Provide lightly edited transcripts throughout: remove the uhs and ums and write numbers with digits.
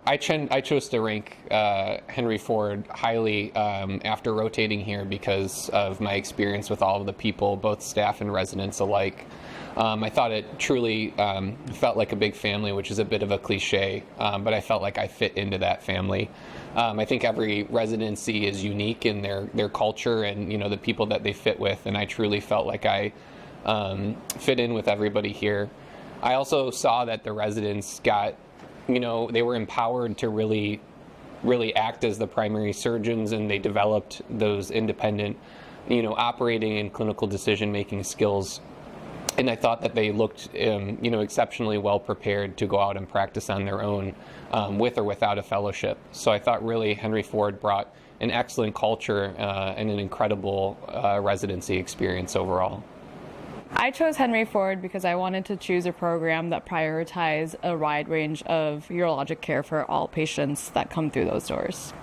I chose to rank Henry Ford highly after rotating here because of my experience with all of the people, both staff and residents alike. I thought it truly felt like a big family, which is a bit of a cliche, but I felt like I fit into that family. I think every residency is unique in their culture and the people that they fit with, and I truly felt like I fit in with everybody here. I also saw that the residents got, they were empowered to really act as the primary surgeons, and they developed those independent, operating and clinical decision-making skills. And I thought that they looked, exceptionally well prepared to go out and practice on their own, with or without a fellowship. So I thought really Henry Ford brought an excellent culture and an incredible residency experience overall. I chose Henry Ford because I wanted to choose a program that prioritized a wide range of urologic care for all patients that come through those doors.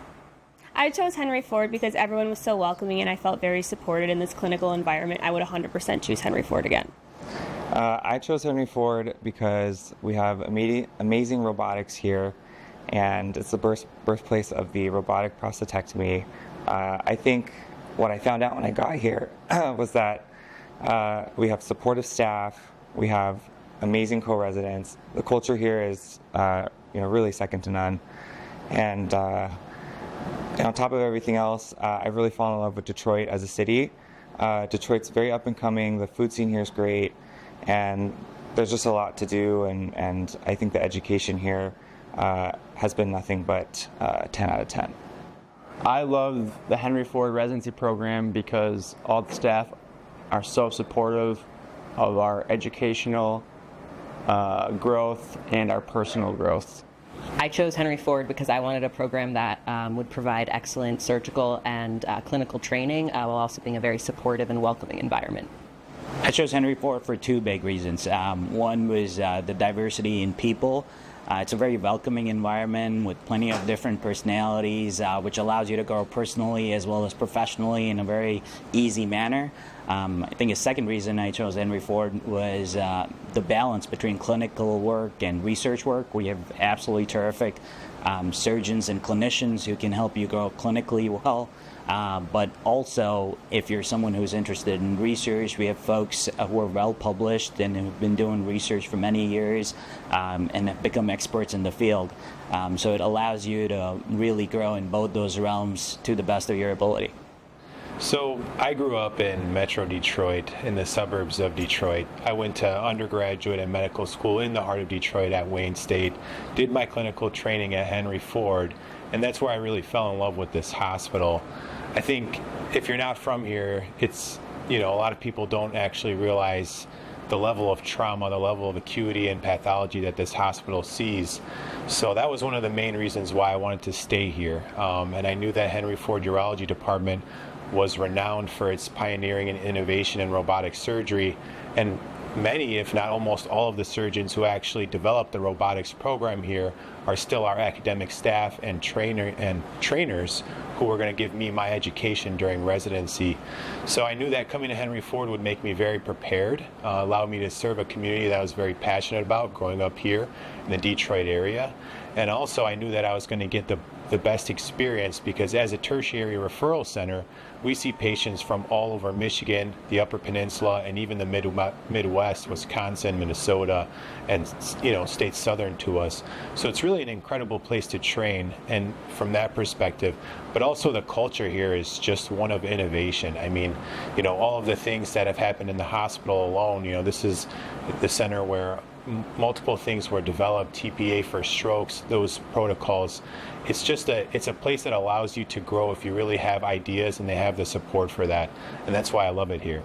I chose Henry Ford because everyone was so welcoming and I felt very supported in this clinical environment. I would 100% choose Henry Ford again. I chose Henry Ford because we have amazing robotics here, and it's the birthplace of the robotic prostatectomy. I think what I found out when I got here was that we have supportive staff, we have amazing co-residents. The culture here is really second to none. And on top of everything else, I really fallen in love with Detroit as a city. Detroit's very up and coming, the food scene here is great, and there's just a lot to do, and I think the education here has been nothing but 10 out of 10. I love the Henry Ford residency program because all the staff are so supportive of our educational growth and our personal growth. I chose Henry Ford because I wanted a program that would provide excellent surgical and clinical training while also being a very supportive and welcoming environment. I chose Henry Ford for two big reasons. One was the diversity in people. It's a very welcoming environment with plenty of different personalities, which allows you to grow personally as well as professionally in a very easy manner. I think a second reason I chose Henry Ford was the balance between clinical work and research work. We have absolutely terrific surgeons and clinicians who can help you grow clinically well. But also, if you're someone who's interested in research, we have folks who are well published and who've been doing research for many years and have become experts in the field. So it allows you to really grow in both those realms to the best of your ability. So I grew up in Metro Detroit, in the suburbs of Detroit. I went to undergraduate and medical school in the heart of Detroit at Wayne State, did my clinical training at Henry Ford, and that's where I really fell in love with this hospital. I think if you're not from here, it's, a lot of people don't actually realize the level of trauma, the level of acuity and pathology that this hospital sees. So that was one of the main reasons why I wanted to stay here. And I knew that Henry Ford Urology Department was renowned for its pioneering and innovation in robotic surgery, and many, if not almost all of the surgeons who actually developed the robotics program here are still our academic staff and trainers who are going to give me my education during residency. So I knew that coming to Henry Ford would make me very prepared, allow me to serve a community that I was very passionate about growing up here in the Detroit area. And also I knew that I was going to get the best experience because as a tertiary referral center, we see patients from all over Michigan, the Upper Peninsula, and even the Midwest, Wisconsin, Minnesota, and states southern to us. So it's really an incredible place to train, and from that perspective, but also the culture here is just one of innovation. I mean, all of the things that have happened in the hospital alone, this is the center where multiple things were developed, TPA for strokes, those protocols. It's a place that allows you to grow if you really have ideas and they have the support for that. And that's why I love it here.